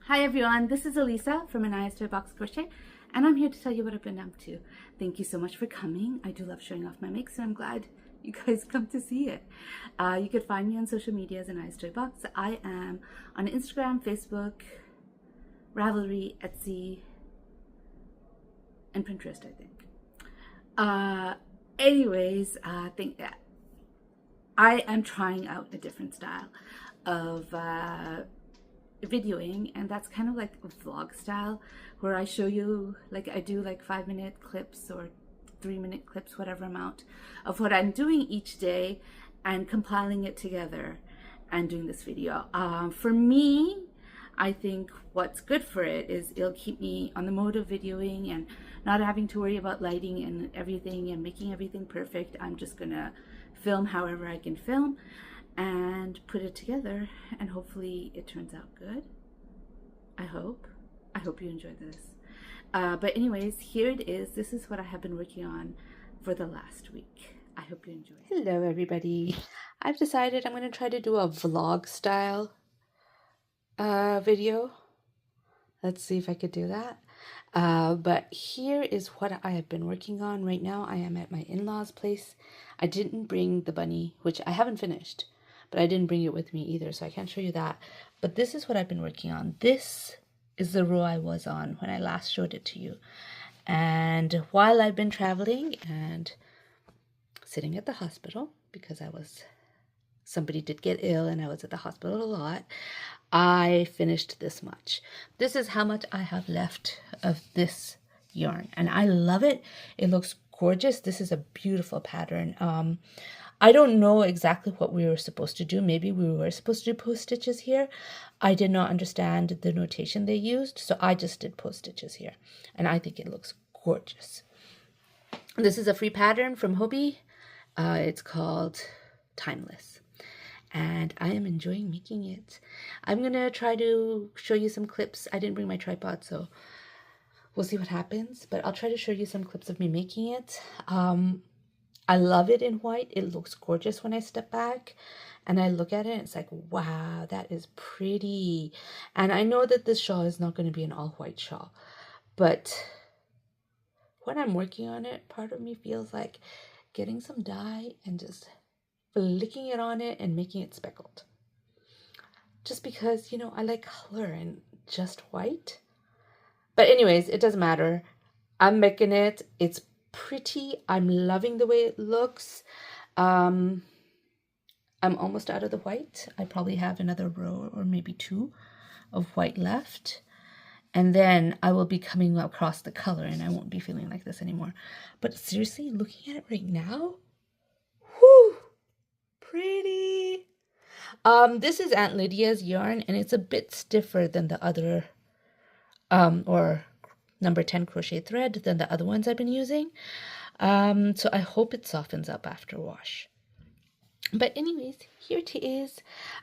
Hi everyone, this is Elisa from Anaya's Toy Box Crochet, and I'm here to tell you what I've been up to. Thank you so much for coming. I do love showing off my makes, and I'm glad you guys come to see it. You could find me on social media as Anaya's Toy Box. I am on Instagram, Facebook, Ravelry, Etsy, and Pinterest, I think. I am trying out a different style of videoing, and that's kind of like a vlog style where I show you, like I do like 5-minute clips or 3-minute clips, whatever amount of what I'm doing each day, and compiling it together and doing this video. For me, I think what's good for it is it'll keep me on the mode of videoing and not having to worry about lighting and everything and making everything perfect. I'm just gonna film however I can film and put it together, and hopefully it turns out good. I hope you enjoy this. But anyways, here it is. This is what I have been working on for the last week. I hope you enjoy it. Hello everybody. I've decided I'm going to try to do a vlog style video. Let's see if I could do that. But here is what I have been working on right now. I am at my in-laws' place. I didn't bring the bunny, which I haven't finished, but I didn't bring it with me either, so I can't show you that. But this is what I've been working on. This is the row I was on when I last showed it to you. And while I've been traveling and sitting at the hospital, because somebody did get ill and I was at the hospital a lot, I finished this much. This is how much I have left of this yarn, and I love it. It looks gorgeous. This is a beautiful pattern. I don't know exactly what we were supposed to do. Maybe we were supposed to do post stitches here. I did not understand the notation they used, so I just did post stitches here, and I think it looks gorgeous. This is a free pattern from Hobbii. It's called Timeless, and I am enjoying making it. I'm gonna try to show you some clips. I didn't bring my tripod, so we'll see what happens, but I'll try to show you some clips of me making it. I love it in white. It looks gorgeous when I step back and I look at it. It's like, wow, that is pretty. And I know that this shawl is not going to be an all white shawl, but when I'm working on it, part of me feels like getting some dye and just flicking it on it and making it speckled. Just because, you know, I like color and just white. But anyways, it doesn't matter. I'm making it. It's pretty. I'm loving the way it looks. I'm almost out of the white. I probably have another row or maybe 2 of white left. And then I will be coming across the color and I won't be feeling like this anymore. But seriously, looking at it right now, whew, pretty. This is Aunt Lydia's yarn, and it's a bit stiffer than the other, or number 10 crochet thread than the other ones I've been using. So I hope it softens up after wash. But anyways, here it is.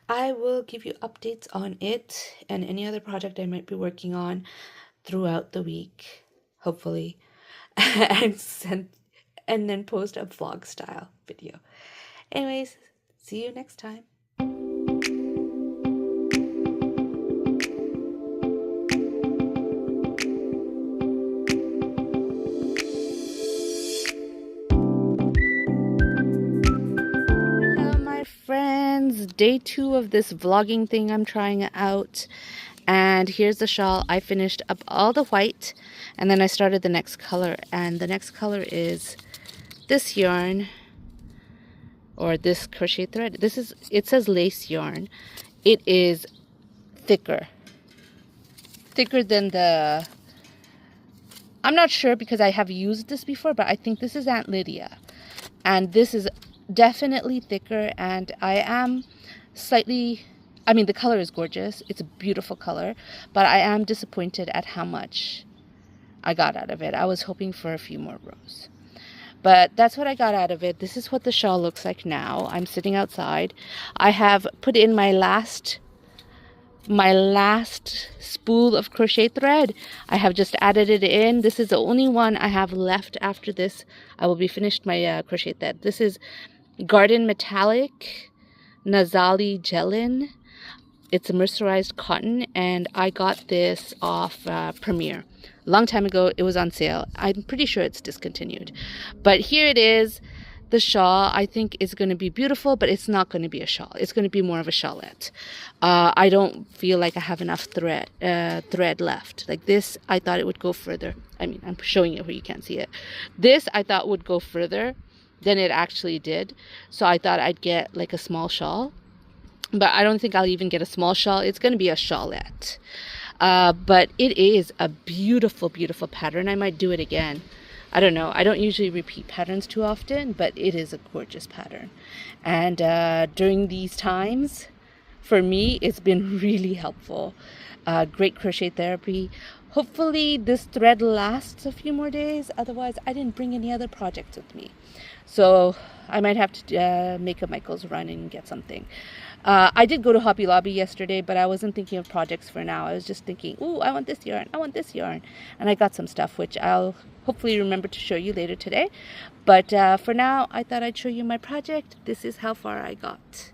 I will give you updates on it and any other project I might be working on throughout the week, hopefully, and then post a vlog style video. Anyways, see you next time. Friends, day 2 of this vlogging thing I'm trying out, and here's the shawl. I finished up all the white and then I started the next color, and the next color is this yarn, or this crochet thread. It says lace yarn. It is thicker than the, I'm not sure because I have used this before, but I think this is Aunt Lydia, and this is definitely thicker, and I am slightly, I mean, the color is gorgeous. It's a beautiful color, but I am disappointed at how much I got out of it. I was hoping for a few more rows, but that's what I got out of it. This is what the shawl looks like now. I'm sitting outside. I have put in my last spool of crochet thread. I have just added it in. This is the only one I have left. After this, I will be finished my crochet thread. This is Garden Metallic Nazali Gelin. It's a mercerized cotton, and I got this off Premier. A long time ago, it was on sale. I'm pretty sure it's discontinued. But here it is. The shawl, I think, is going to be beautiful, but it's not going to be a shawl. It's going to be more of a shawlette. I don't feel like I have enough thread left. Like this, I thought it would go further. I mean, I'm showing it where you can't see it. This, I thought would go further than it actually did. So I thought I'd get like a small shawl. But I don't think I'll even get a small shawl. It's going to be a shawlette. But it is a beautiful, beautiful pattern. I might do it again. I don't know. I don't usually repeat patterns too often, but it is a gorgeous pattern. And during these times, for me, it's been really helpful. Great crochet therapy. Hopefully this thread lasts a few more days. Otherwise, I didn't bring any other projects with me. So I might have to make a Michael's run and get something. I did go to Hobby Lobby yesterday, but I wasn't thinking of projects for now. I was just thinking, ooh, I want this yarn. I want this yarn. And I got some stuff, which I'll hopefully remember to show you later today. But for now, I thought I'd show you my project. This is how far I got.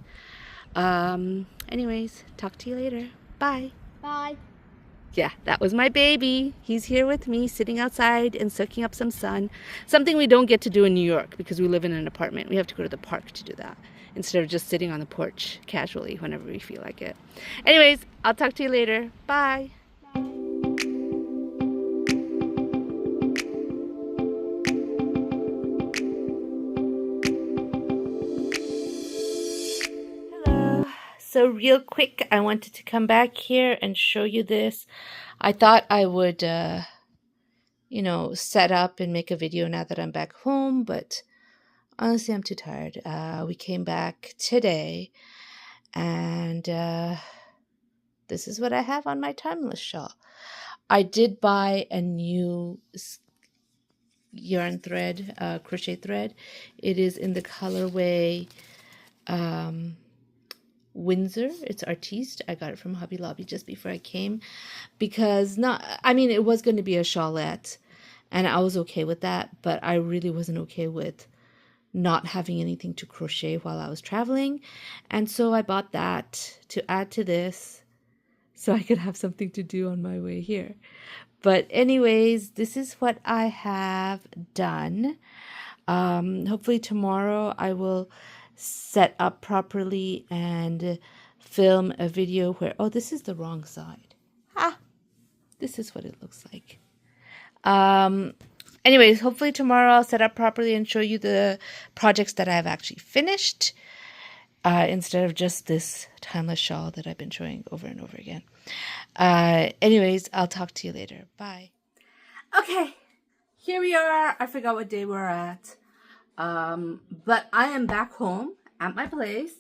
Anyways, talk to you later. Bye. Bye. Yeah, that was my baby. He's here with me, sitting outside and soaking up some sun. Something we don't get to do in New York because we live in an apartment. We have to go to the park to do that instead of just sitting on the porch casually whenever we feel like it. Anyways, I'll talk to you later. Bye. So real quick, I wanted to come back here and show you this. I thought I would, set up and make a video now that I'm back home, but honestly, I'm too tired. We came back today, and this is what I have on my timeless shawl. I did buy a new yarn thread, crochet thread. It is in the colorway Windsor. It's Artiste. I got it from Hobby Lobby just before I came because it was going to be a shawlette and I was okay with that, but I really wasn't okay with not having anything to crochet while I was traveling. And so I bought that to add to this so I could have something to do on my way here. But anyways, this is what I have done. Hopefully tomorrow I will set up properly and film a video where, oh, this is the wrong side. This is what it looks like. Anyways, hopefully tomorrow I'll set up properly and show you the projects that I've actually finished instead of just this timeless shawl that I've been showing over and over again. Anyways, I'll talk to you later. Bye. Okay, here we are. I forgot what day we're at. But I am back home at my place.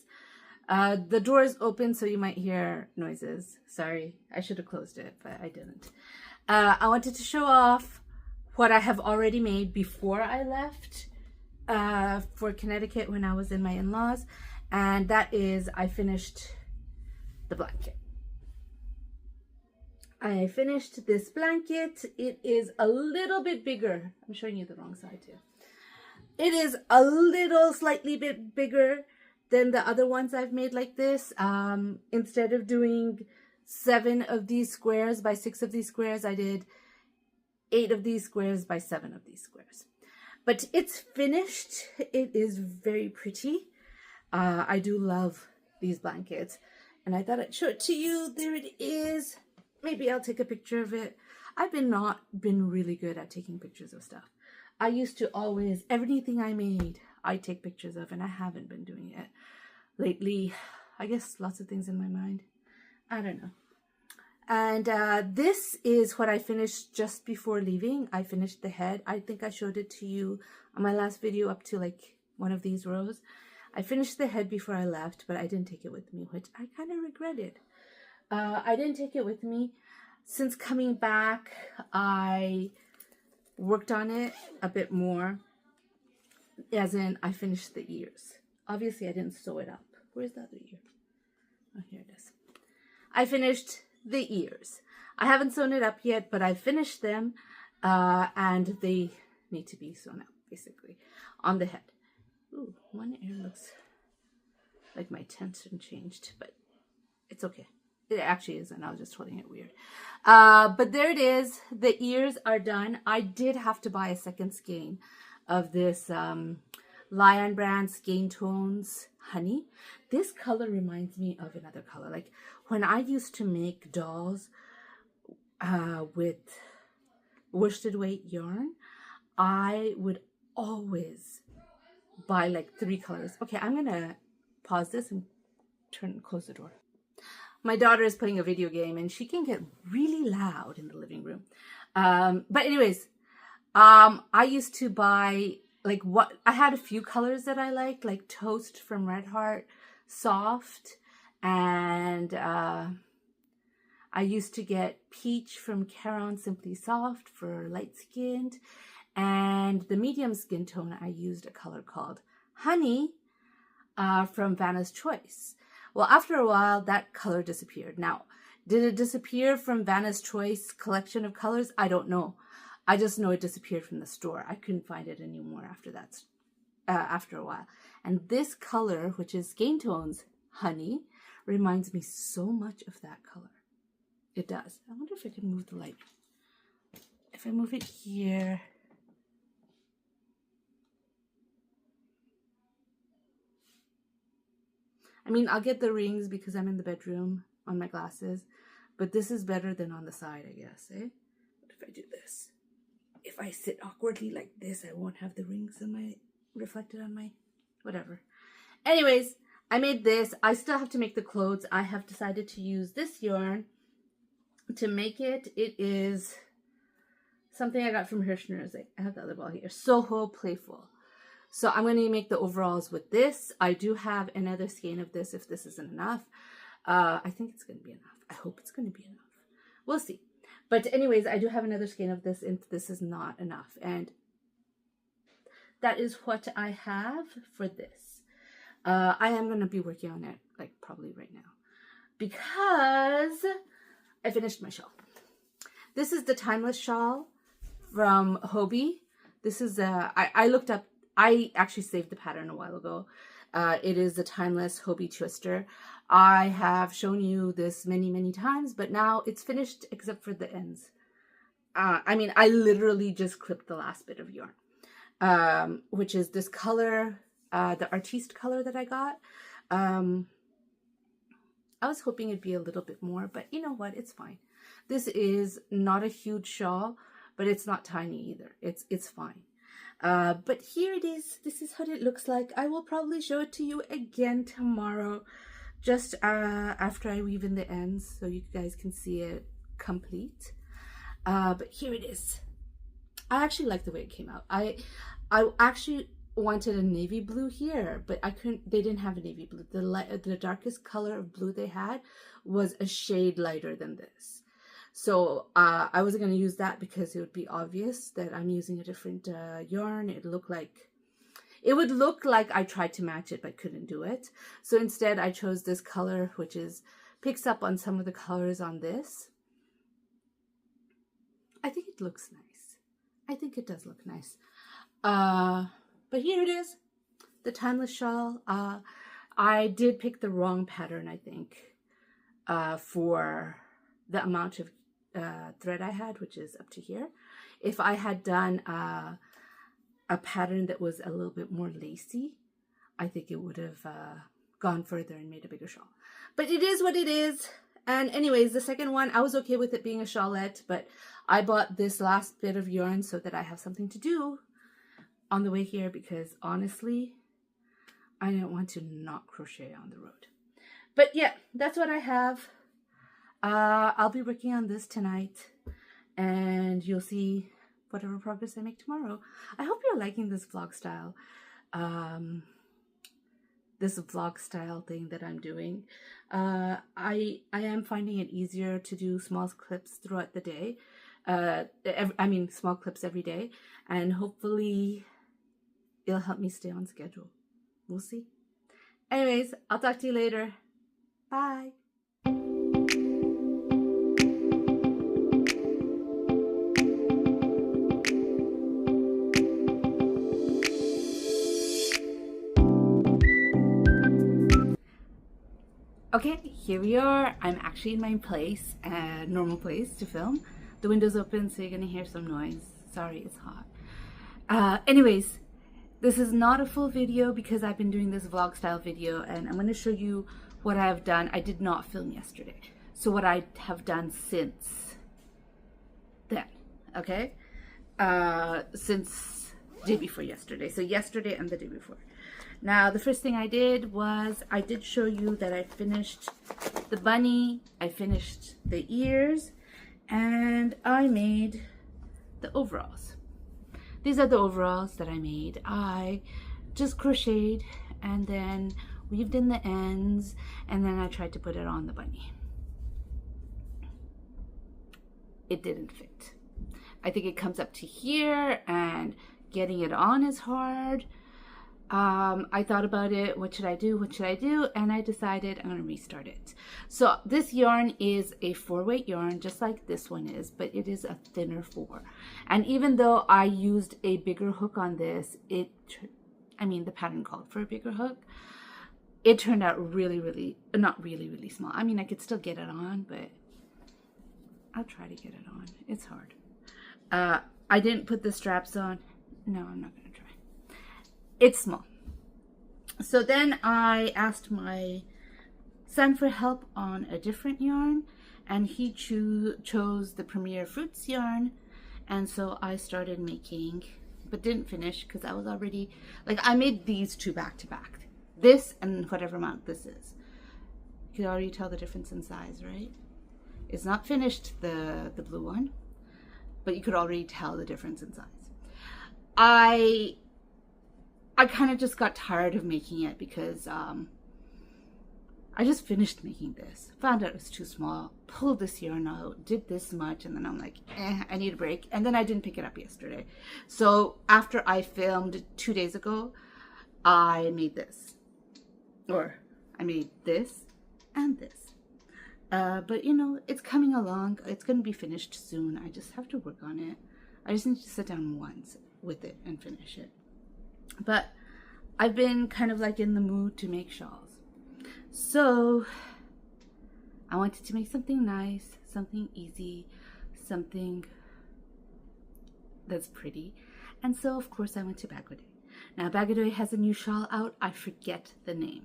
The door is open, so you might hear noises. Sorry, I should have closed it, but I didn't. I wanted to show off what I have already made before I left for Connecticut when I was in my in-laws. And that is, I finished the blanket. I finished this blanket. It is a little bit bigger. I'm showing you the wrong side too. It is a little slightly bit bigger than the other ones I've made like this. Instead of doing 7 of these squares by 6 of these squares, I did 8 of these squares by 7 of these squares. But it's finished. It is very pretty. I do love these blankets. And I thought I'd show it to you. There it is. Maybe I'll take a picture of it. I've not been really good at taking pictures of stuff. I used to always, everything I made, I take pictures of, and I haven't been doing it lately. I guess lots of things in my mind. I don't know. And this is what I finished just before leaving. I finished the head. I think I showed it to you on my last video up to like one of these rows. I finished the head before I left, but I didn't take it with me, which I kind of regretted. I didn't take it with me. Since coming back, I worked on it a bit more, as in I finished the ears. Obviously, I didn't sew it up. Where's the other ear? Oh, here it is. I finished the ears. I haven't sewn it up yet, but I finished them, and they need to be sewn up, basically, on the head. Ooh, one ear looks like my tension changed, but it's okay. It actually isn't. I was just holding it weird. But there it is. The ears are done. I did have to buy a second skein of this Lion brand Skein Tones Honey. This color reminds me of another color. Like when I used to make dolls with worsted weight yarn, I would always buy like 3 colors. Okay, I'm gonna pause this and close the door. My daughter is playing a video game and she can get really loud in the living room. But anyways, I used to buy like I had a few colors that I liked, like Toast from Red Heart, Soft, and I used to get Peach from Caron Simply Soft for light skinned, and the medium skin tone I used a color called Honey from Vanna's Choice. Well, after a while, that color disappeared. Now, did it disappear from Vanna's Choice collection of colors? I don't know. I just know it disappeared from the store. I couldn't find it anymore after that, after a while. And this color, which is Skein Tones Honey, reminds me so much of that color. It does. I wonder if I can move the light. If I move it here. I mean, I'll get the rings because I'm in the bedroom on my glasses, but this is better than on the side, I guess, eh? What if I do this? If I sit awkwardly like this, I won't have the rings in my reflected on my whatever. Anyways, I made this. I still have to make the clothes. I have decided to use this yarn to make it. It is something I got from Hirschner's. I have the other ball here. Soho Playful. So I'm going to make the overalls with this. I do have another skein of this if this isn't enough. I think it's going to be enough. I hope it's going to be enough. We'll see. But anyways, I do have another skein of this and this is not enough. And that is what I have for this. I am going to be working on it like probably right now because I finished my shawl. This is the Timeless shawl from Hobbii. This is I looked up. I actually saved the pattern a while ago. It is the Timeless Hobbii Twister. I have shown you this many times, but now it's finished except for the ends. I mean, I literally just clipped the last bit of yarn, which is this color, the Artiste color that I got. I was hoping it'd be a little bit more, but you know what? It's fine. This is not a huge shawl, but it's not tiny either. It's fine. But here it is. This is what it looks like. I will probably show it to you again tomorrow, just after I weave in the ends so you guys can see it complete. But here it is. I actually like the way it came out. I actually wanted a navy blue here, but I couldn't. They didn't have a navy blue. The darkest color of blue they had was a shade lighter than this. So I wasn't going to use that because it would be obvious that I'm using a different yarn. It would look like I tried to match it but couldn't do it. So instead I chose this color, which picks up on some of the colors on this. I think it looks nice. I think it does look nice. But here it is, the Timeless shawl. I did pick the wrong pattern, I think, for the amount of thread I had, which is up to here. If I had done a pattern that was a little bit more lacy, I think it would have gone further and made a bigger shawl. But it is what it is. And anyways, the second one, I was okay with it being a shawlette, but I bought this last bit of yarn so that I have something to do on the way here because honestly, I didn't want to not crochet on the road. But yeah, that's what I have. I'll be working on this tonight and you'll see whatever progress I make tomorrow. I hope you're liking this vlog style. This vlog style thing that I'm doing. I am finding it easier to do small clips throughout the day. Small clips every day, and hopefully it'll help me stay on schedule. We'll see. Anyways, I'll talk to you later. Bye. Okay, here we are. I'm actually in my place, normal place to film. The window's open, so you're gonna hear some noise. Sorry, it's hot. Anyways, this is not a full video because I've been doing this vlog style video, and I'm gonna show you what I have done. I did not film yesterday, so what I have done since then, okay? Since day before yesterday. So yesterday and the day before. Now, the first thing I did was I did show you that I finished the bunny, I finished the ears, and I made the overalls. These are the overalls that I made. I just crocheted and then weaved in the ends, and then I tried to put it on the bunny. It didn't fit. I think it comes up to here, and getting it on is hard. I thought about it, what should I do, and I decided I'm going to restart it. So this yarn is a 4-weight yarn, just like this one is, but it is a thinner 4. And even though I used a bigger hook on this, the pattern called for a bigger hook, it turned out really, not really small. I mean, I could still get it on, but I'll try to get it on. It's hard. I didn't put the straps on. No, I'm not going to try. It's small. So then I asked my son for help on a different yarn, and he chose the Premier Fruits yarn, and so I started making, but didn't finish because I was already, I made these two back to back. This and whatever amount this is. You can already tell the difference in size, right? It's not finished, the blue one, but you could already tell the difference in size. I kind of just got tired of making it because I just finished making this. Found out it was too small, pulled this yarn out, did this much, and then I'm like, I need a break. And then I didn't pick it up yesterday. So after I filmed 2 days ago, I made this. Or I made this and this. But you know, it's coming along. It's going to be finished soon. I just have to work on it. I just need to sit down once with it and finish it. But I've been kind of in the mood to make shawls. So I wanted to make something nice, something easy, something that's pretty. And so of course I went to Bag O' Day. Now Bag O' Day has a new shawl out. I forget the name.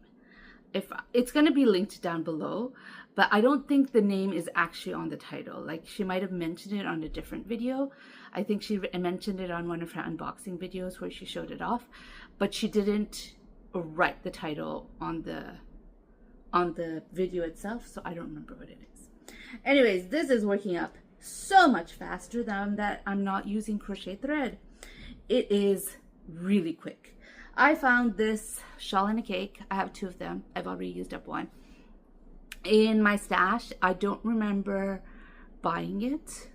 It's going to be linked down below, but I don't think the name is actually on the title. She might have mentioned it on a different video. I think she mentioned it on one of her unboxing videos where she showed it off, but she didn't write the title on the video itself, so I don't remember what it is. Anyways, this is working up so much faster than that I'm not using crochet thread. It is really quick. I found this shawl and a cake. I have 2 of them. I've already used up one. In my stash, I don't remember buying it.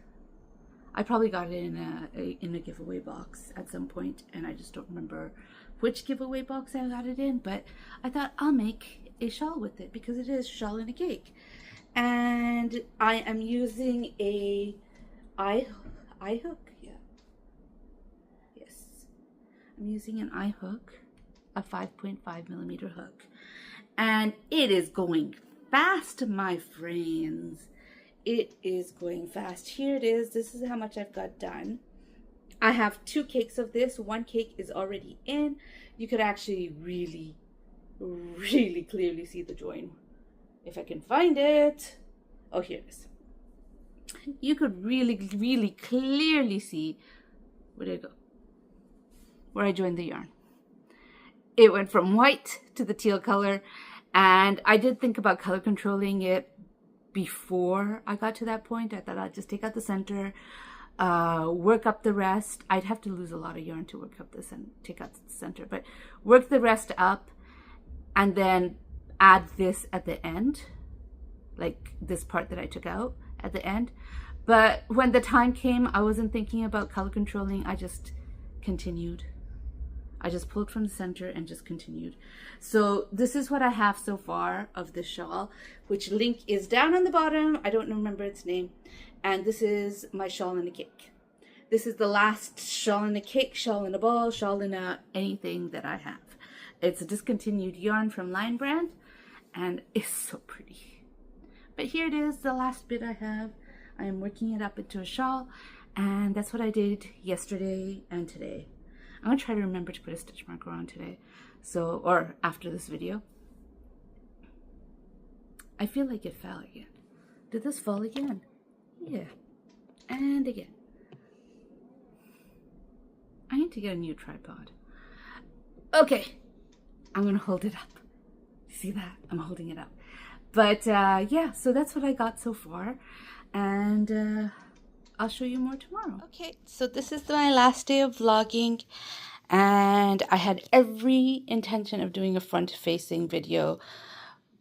I probably got it in a giveaway box at some point, and I just don't remember which giveaway box I got it in, but I thought I'll make a shawl with it because it is shawl and a cake. And I am using a eye hook. I'm using an eye hook, a 5.5 millimeter hook, and it is going fast, my friends. It is going fast. Here it is. This is how much I've got done. I have 2 cakes of this. 1 cake is already in. You could actually really clearly see the join if I can find it. Oh, here it is. You could really clearly see, where did it go? Where I joined the yarn. It went from white to the teal color, and I did think about color controlling it before I got to that point. I thought I'd just take out the center, work up the rest. I'd have to lose a lot of yarn to work up this and take out the center, but work the rest up and then add this at the end, like this part that I took out at the end. But when the time came, I wasn't thinking about color controlling. I just continued. I just pulled from the center and just continued. So this is what I have so far of this shawl, which link is down on the bottom. I don't remember its name. And this is my shawl and a cake. This is the last shawl and a cake, shawl and a ball, shawl and a anything that I have. It's a discontinued yarn from Lion Brand. and it's so pretty. But here it is, the last bit I have. I am working it up into a shawl, and that's what I did yesterday and today. I'm gonna try to remember to put a stitch marker on today, so, or after this video. I feel like it fell again. Did this fall again? Yeah, and again. I need to get a new tripod. Okay, I'm gonna hold it up. See that? I'm holding it up. But yeah, so that's what I got so far, and I'll show you more tomorrow. Okay, so this is my last day of vlogging, and I had every intention of doing a front-facing video,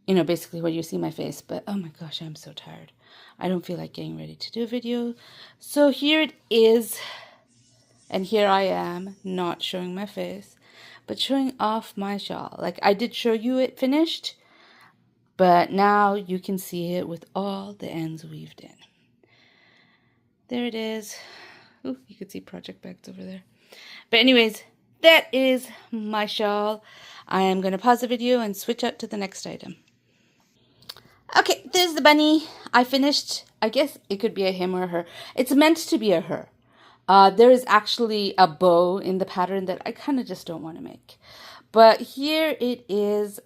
you know, basically where you see my face, but oh my gosh, I'm so tired. I don't feel like getting ready to do a video. So here it is, and here I am, not showing my face, but showing off my shawl. Like, I did show you it finished, but now you can see it with all the ends weaved in. There it is. Ooh, you can see project bags over there. But anyways, that is my shawl. I am going to pause the video and switch out to the next item. Okay, there's the bunny. I finished. I guess it could be a him or a her. It's meant to be a her. There is actually a bow in the pattern that I kind of just don't want to make. But here it is.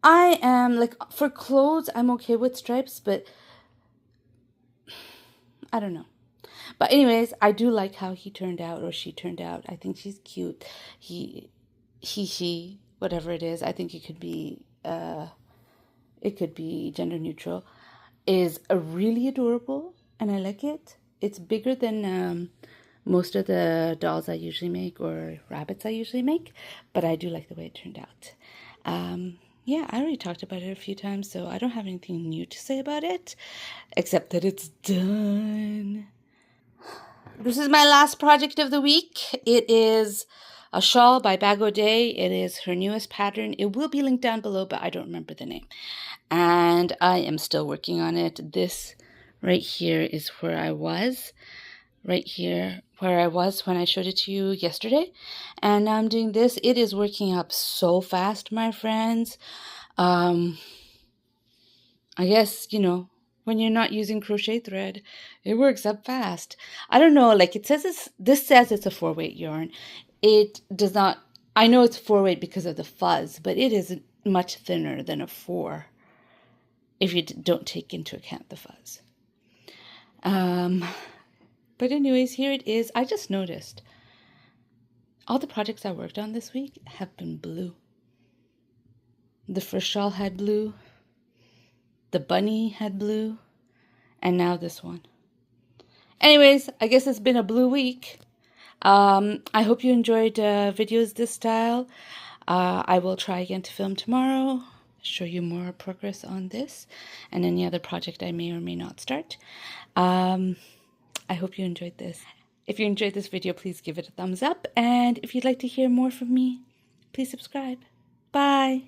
I am, like, for clothes, I'm okay with stripes, but I don't know. But anyways, I do like how he turned out, or she turned out. I think she's cute. He, she, whatever it is. I think it could be gender neutral. Is really adorable, and I like it. It's bigger than most of the dolls I usually make or rabbits I usually make, but I do like the way it turned out. Yeah, I already talked about it a few times, so I don't have anything new to say about it, except that it's done. This is my last project of the week. It is a shawl by Bag O'Day. It is her newest pattern. It will be linked down below, but I don't remember the name. And I am still working on it. This right here is where I was. Right here where I was when I showed it to you yesterday. And now I'm doing this. It is working up so fast, my friends. I guess, you know, when you're not using crochet thread, it works up fast. I don't know, like, it says this says it's a 4-weight yarn. It does not, I know it's 4-weight because of the fuzz, but it is much thinner than a 4 if you don't take into account the fuzz. But anyways, here it is. I just noticed all the projects I worked on this week have been blue. The first shawl had blue. The bunny had blue. And now this one. Anyways, I guess it's been a blue week. I hope you enjoyed videos this style. I will try again to film tomorrow. Show you more progress on this and any other project I may or may not start. I hope you enjoyed this. If you enjoyed this video, please give it a thumbs up. And if you'd like to hear more from me, please subscribe. Bye.